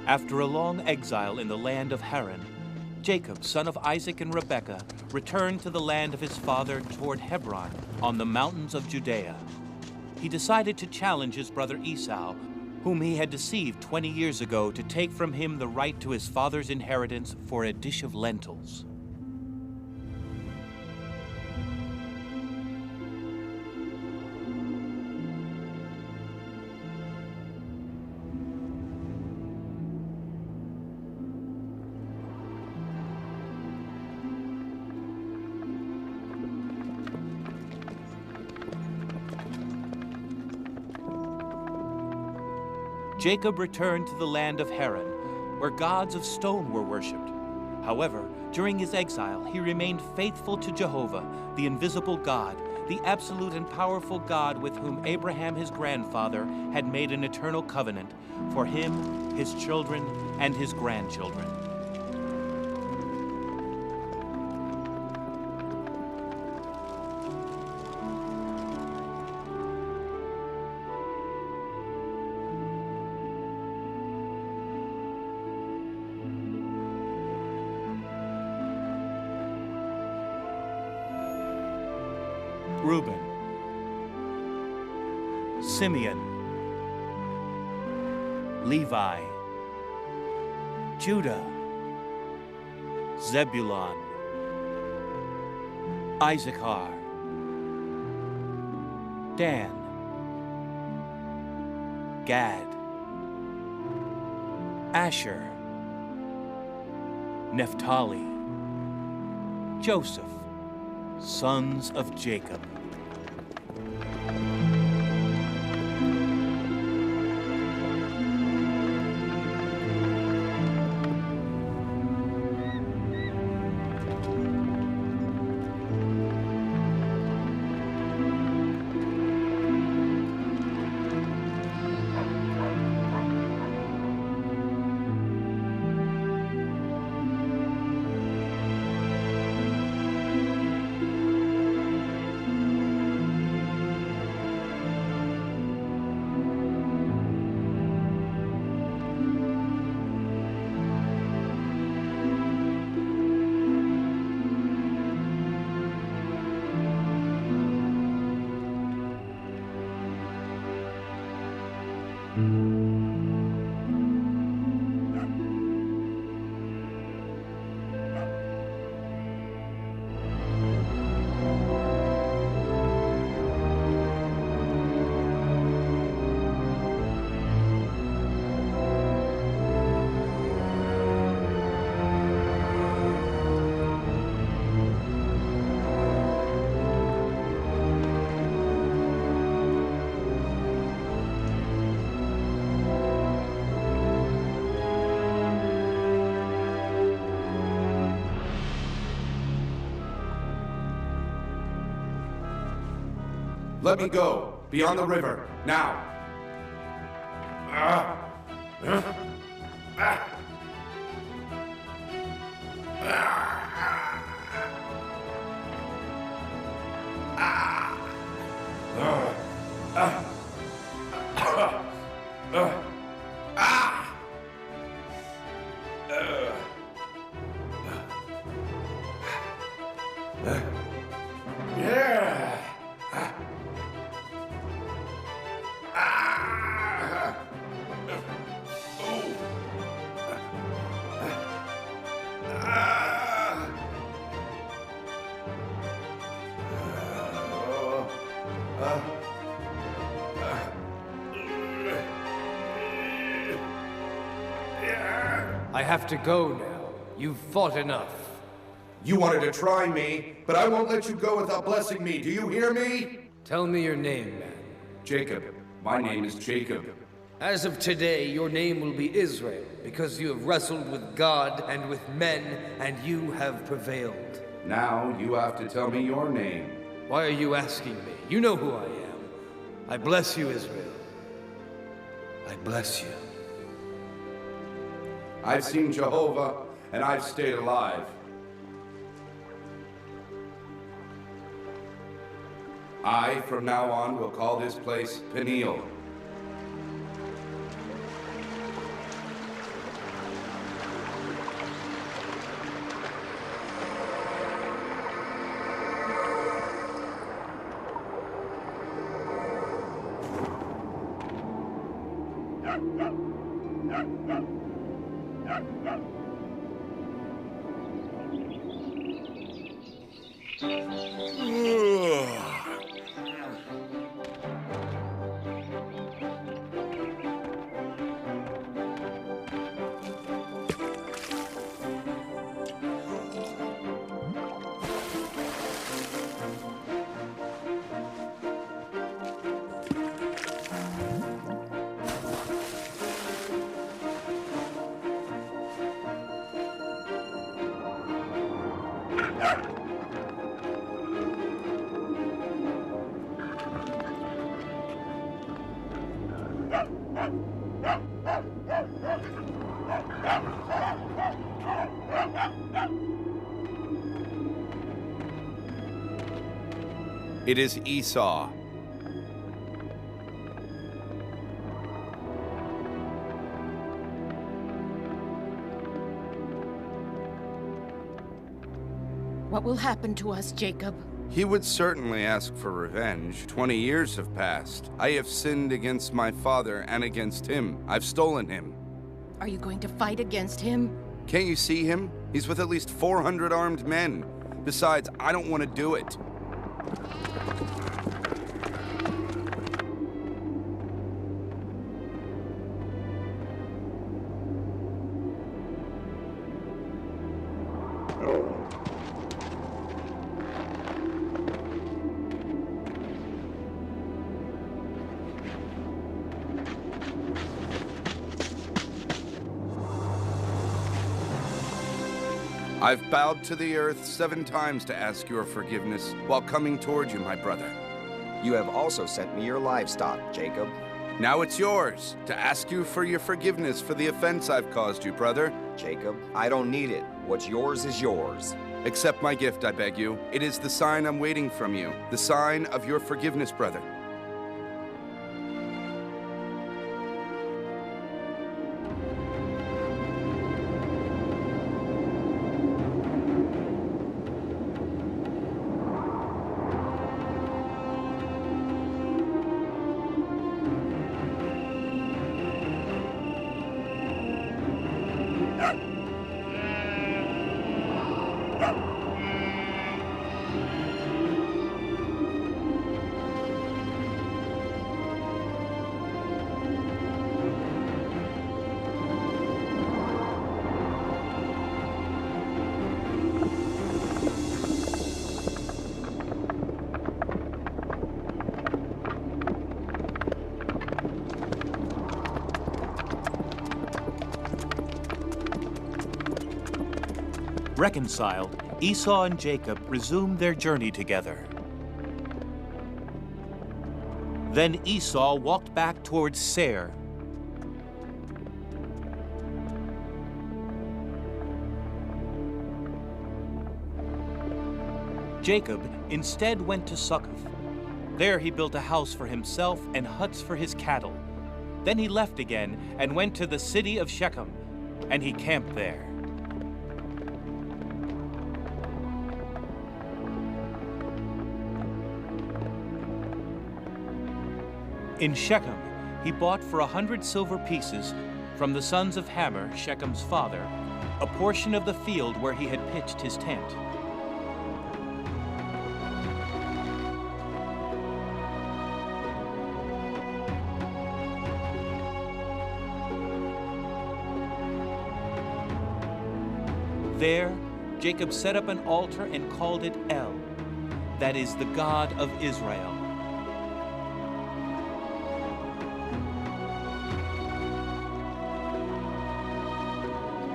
After a long exile in the land of Haran, Jacob, son of Isaac and Rebekah, returned to the land of his father toward Hebron on the mountains of Judea. He decided to challenge his brother Esau, whom he had deceived 20 years ago, to take from him the right to his father's inheritance for a dish of lentils. Jacob returned to the land of Haran, where gods of stone were worshipped. However, during his exile, he remained faithful to Jehovah, the invisible God, the absolute and powerful God with whom Abraham, his grandfather, had made an eternal covenant for him, his children, and his grandchildren. Reuben, Simeon, Levi, Judah, Zebulun, Issachar, Dan, Gad, Asher, Naphtali, Joseph, sons of Jacob. Let me go, beyond the river, now. I have to go now. You've fought enough. You wanted to try me, but I won't let you go without blessing me. Do you hear me? Tell me your name, man. Jacob. My name is Jacob. As of today, your name will be Israel, because you have wrestled with God and with men, and you have prevailed. Now you have to tell me your name. Why are you asking me? You know who I am. I bless you, Israel. I bless you. I've seen Jehovah, and I've stayed alive. I, from now on, will call this place Peniel. It is Esau. What will happen to us, Jacob? He would certainly ask for revenge. 20 years have passed. I have sinned against my father and against him. I've stolen him. Are you going to fight against him? Can't you see him? He's with at least 400 armed men. Besides, I don't want to do it. I've bowed to the earth 7 times to ask your forgiveness while coming toward you, my brother. You have also sent me your livestock, Jacob. Now it's yours to ask you for your forgiveness for the offense I've caused you, brother. Jacob, I don't need it. What's yours is yours. Accept my gift, I beg you. It is the sign I'm waiting from you, the sign of your forgiveness, brother. Reconciled, Esau and Jacob resumed their journey together. Then Esau walked back towards Seir. Jacob instead went to Succoth. There he built a house for himself and huts for his cattle. Then he left again and went to the city of Shechem, and he camped there. In Shechem, he bought for 100 silver pieces from the sons of Hamor, Shechem's father, a portion of the field where he had pitched his tent. There, Jacob set up an altar and called it El, that is, the God of Israel.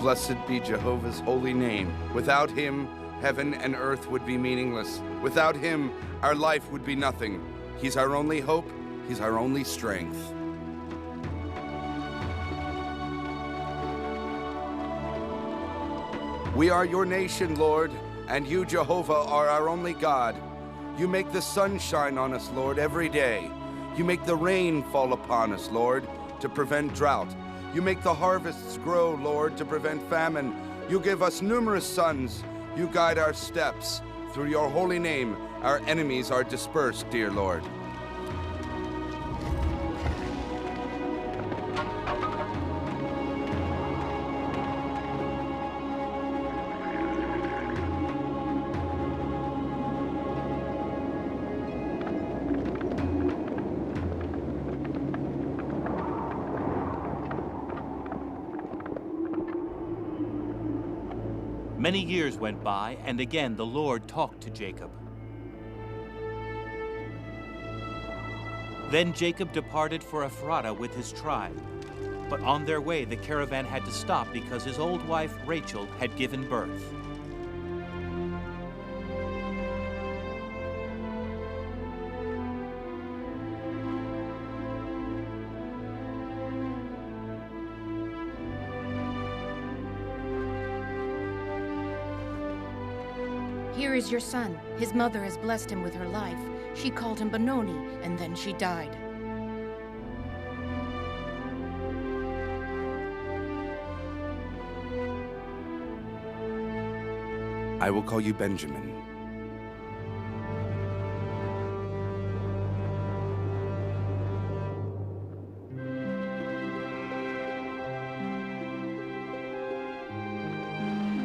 Blessed be Jehovah's holy name. Without him, heaven and earth would be meaningless. Without him, our life would be nothing. He's our only hope. He's our only strength. We are your nation, Lord, and you, Jehovah, are our only God. You make the sun shine on us, Lord, every day. You make the rain fall upon us, Lord, to prevent drought. You make the harvests grow, Lord, to prevent famine. You give us numerous sons. You guide our steps. Through your holy name, our enemies are dispersed, dear Lord. Many years went by, and again the Lord talked to Jacob. Then Jacob departed for Ephrata with his tribe. But on their way, the caravan had to stop because his old wife, Rachel, had given birth. Here is your son. His mother has blessed him with her life. She called him Benoni, and then she died. I will call you Benjamin.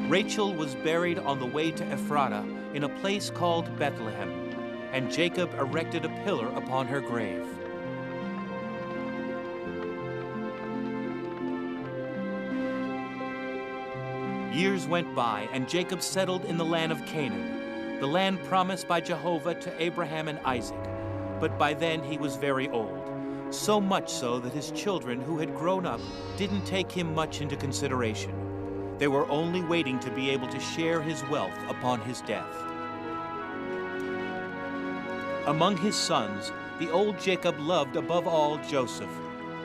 Rachel was buried on the way to Ephrata in a place called Bethlehem, and Jacob erected a pillar upon her grave. Years went by, and Jacob settled in the land of Canaan, the land promised by Jehovah to Abraham and Isaac. But by then he was very old, so much so that his children who had grown up didn't take him much into consideration. They were only waiting to be able to share his wealth upon his death. Among his sons, the old Jacob loved above all Joseph,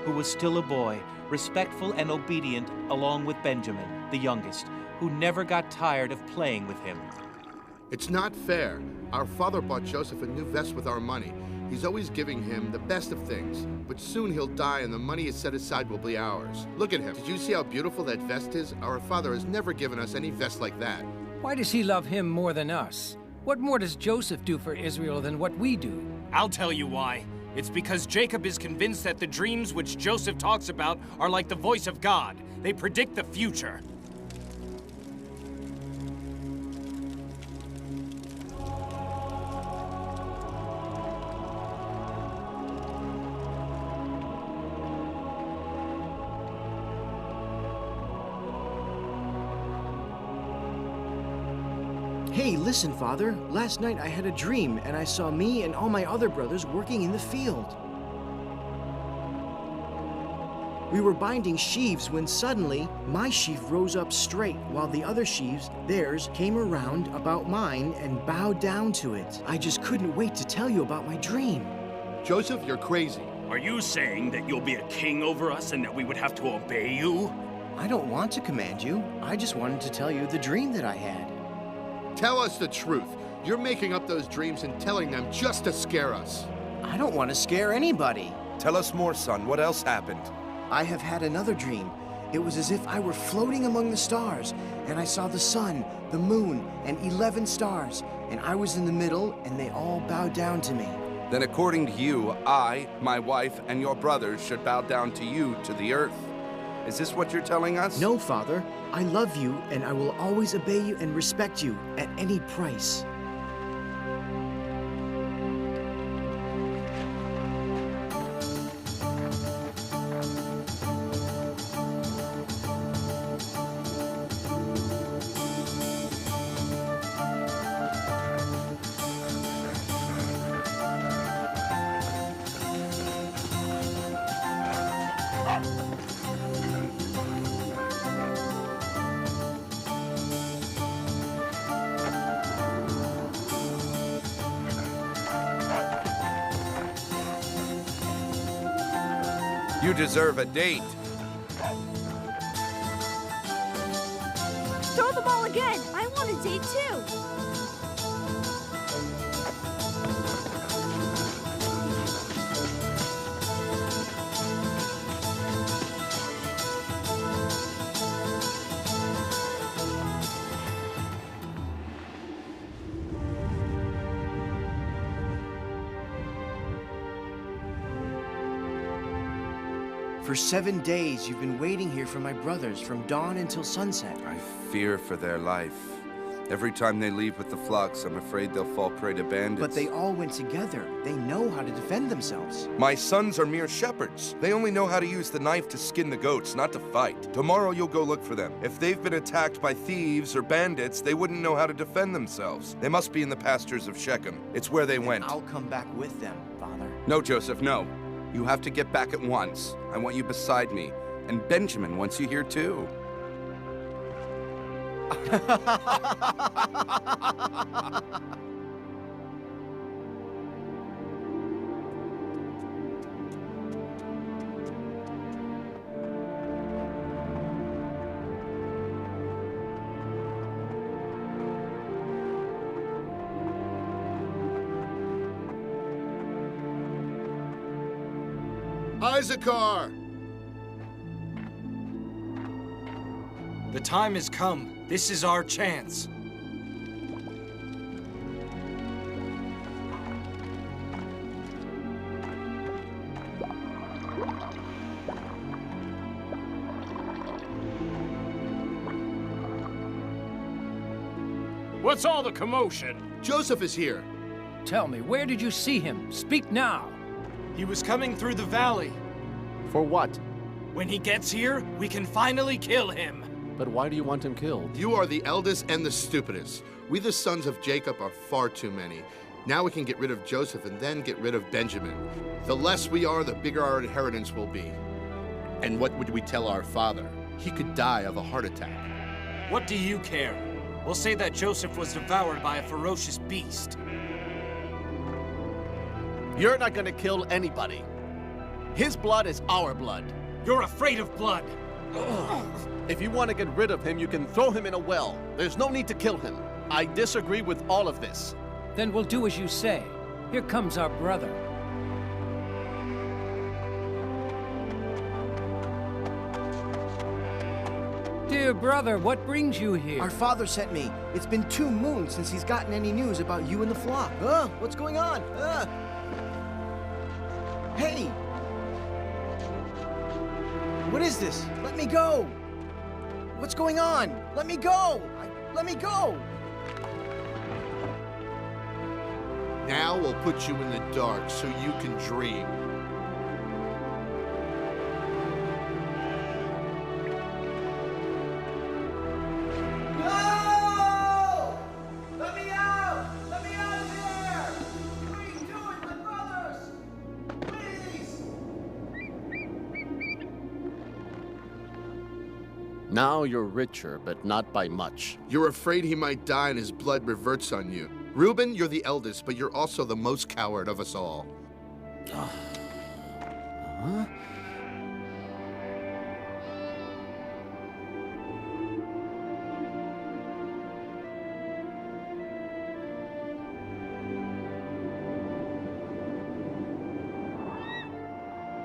who was still a boy, respectful and obedient, along with Benjamin, the youngest, who never got tired of playing with him. It's not fair. Our father bought Joseph a new vest with our money. He's always giving him the best of things, but soon he'll die and the money is set aside will be ours. Look at him. Did you see how beautiful that vest is? Our father has never given us any vest like that. Why does he love him more than us? What more does Joseph do for Israel than what we do? I'll tell you why. It's because Jacob is convinced that the dreams which Joseph talks about are like the voice of God. They predict the future. Hey, listen, Father. Last night I had a dream, and I saw me and all my other brothers working in the field. We were binding sheaves when suddenly my sheaf rose up straight, while the other sheaves, theirs, came around about mine and bowed down to it. I just couldn't wait to tell you about my dream. Joseph, you're crazy. Are you saying that you'll be a king over us and that we would have to obey you? I don't want to command you. I just wanted to tell you the dream that I had. Tell us the truth. You're making up those dreams and telling them just to scare us. I don't want to scare anybody. Tell us more, son. What else happened? I have had another dream. It was as if I were floating among the stars, and I saw the sun, the moon, and 11 stars, and I was in the middle, and they all bowed down to me. Then according to you, I, my wife, and your brothers should bow down to you, to the earth. Is this what you're telling us? No, Father. I love you, and I will always obey you and respect you at any price. You deserve a date. Throw the ball again. I want a date too. For 7 days, you've been waiting here for my brothers from dawn until sunset. I fear for their life. Every time they leave with the flocks, I'm afraid they'll fall prey to bandits. But they all went together. They know how to defend themselves. My sons are mere shepherds. They only know how to use the knife to skin the goats, not to fight. Tomorrow you'll go look for them. If they've been attacked by thieves or bandits, they wouldn't know how to defend themselves. They must be in the pastures of Shechem. It's where they went. I'll come back with them, Father. No, Joseph, no. You have to get back at once. I want you beside me. And Benjamin wants you here too. Issachar! The time has come. This is our chance. What's all the commotion? Joseph is here. Tell me, where did you see him? Speak now. He was coming through the valley. For what? When he gets here, we can finally kill him. But why do you want him killed? You are the eldest and the stupidest. We the sons of Jacob are far too many. Now we can get rid of Joseph and then get rid of Benjamin. The less we are, the bigger our inheritance will be. And what would we tell our father? He could die of a heart attack. What do you care? We'll say that Joseph was devoured by a ferocious beast. You're not gonna kill anybody. His blood is our blood. You're afraid of blood. If you want to get rid of him, you can throw him in a well. There's no need to kill him. I disagree with all of this. Then we'll do as you say. Here comes our brother. Dear brother, what brings you here? Our father sent me. It's been 2 moons since he's gotten any news about you and the flock. What's going on? Hey! What is this? Let me go! What's going on? Let me go! Let me go! Now we'll put you in the dark so you can dream. No! Let me out! Let me out of here! Please do it, my brothers! Please! Now you're richer, but not by much. You're afraid he might die and his blood reverts on you. Reuben, you're the eldest, but you're also the most coward of us all. Huh?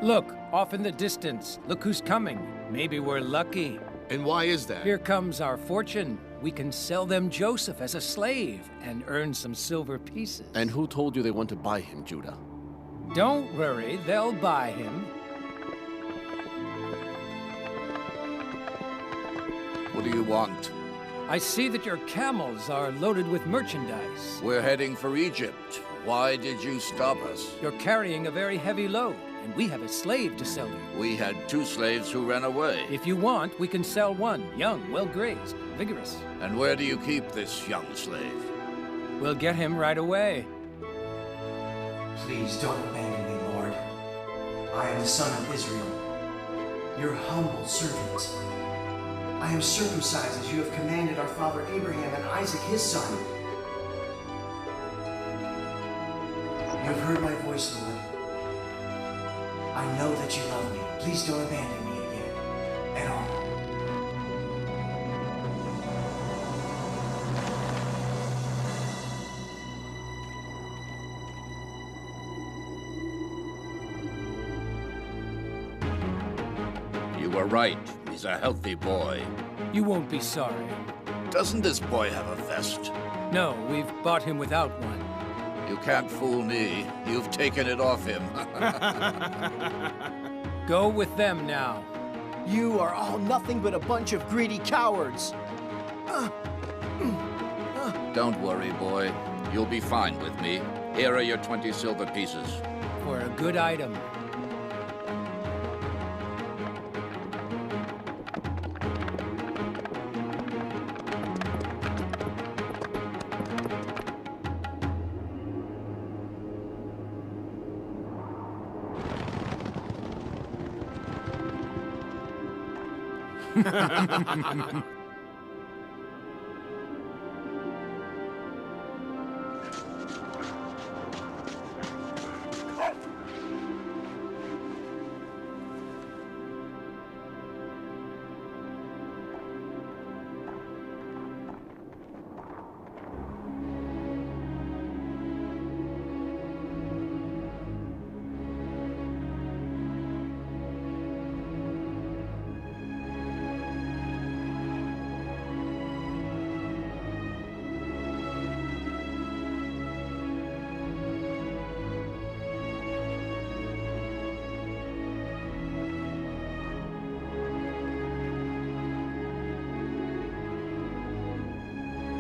Look, off in the distance. Look who's coming. Maybe we're lucky. And why is that? Here comes our fortune. We can sell them Joseph as a slave and earn some silver pieces. And who told you they want to buy him, Judah? Don't worry, they'll buy him. What do you want? I see that your camels are loaded with merchandise. We're heading for Egypt. Why did you stop us? You're carrying a very heavy load, and we have a slave to sell you. We had 2 slaves who ran away. If you want, we can sell one, young, well-grazed, vigorous. And where do you keep this young slave? We'll get him right away. Please don't abandon me, Lord. I am the son of Israel, your humble servant. I am circumcised as you have commanded our father Abraham and Isaac his son. You have heard my voice, Lord. I know that you love me. Please don't abandon me again. At all. You were right. He's a healthy boy. You won't be sorry. Doesn't this boy have a vest? No, we've bought him without one. You can't fool me. You've taken it off him. Go with them now. You are all nothing but a bunch of greedy cowards. Don't worry, boy. You'll be fine with me. Here are your 20 silver pieces. For a good item.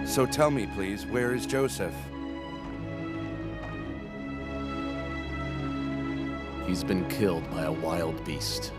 So tell me, please, where is Joseph? He's been killed by a wild beast.